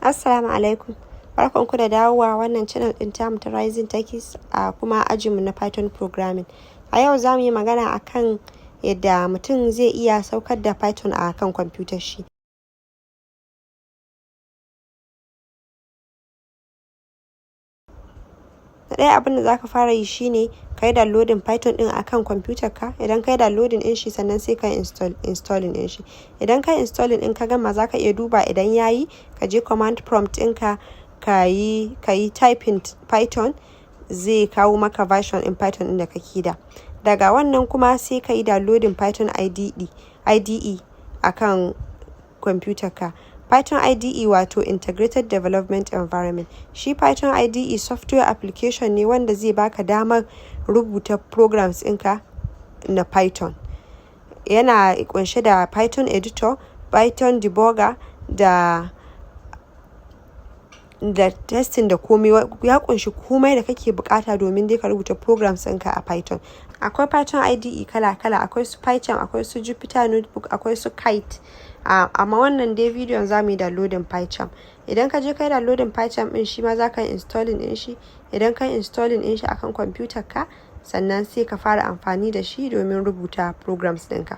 Assalamu alaikum. Barkanku da dawowa wannan channel ɗin tamu ta Rising Techies a kuma ajinmu na Python programming. A yau za mu yi magana akan yadda mutum zai iya saukar da Python a kan kwamfutar shi. Na ɗaya abin da za ka fara yi shine ka yi downloading Python ɗin akan kwamfutar ka. Idan ka yi downloading ɗin shi sannan sai ka yi installing ɗin shi. Idan ka yi installing ɗin ka gama za ka iya duba idan ya yi, ka je command prompt ɗinka ka yi typing Python, zai kawo maka version ɗin Python ɗin da kake da. Daga wannan kuma sai ka yi downloading Python IDE akan kwamfutar ka. Python IDE wato Integrated Development Environment. Shi Python IDE software application ne wanda zai baka damar rubuta programs ɗinka na Python. Yana ƙunshe da Python editor, Python debugger da testing da komai. Ya ƙunshi komai da kake buƙata domin dai ka rubuta programs ɗinka a Python. Akwai Python IDE kala-kala, akwai su pycharm, akwai su Jupyter Notebook, akwai su Kite. Amma wannan dai bidiyon za mu yi downloading pycharm. Idan ka je ka yi downloading pycharm ɗin shi ma za ka yi installing ɗin shi. Idan ka yi installing ɗin shi akan kwamfutar ka, sannan sai ka fara amfani da shi domin rubuta programs ɗinka.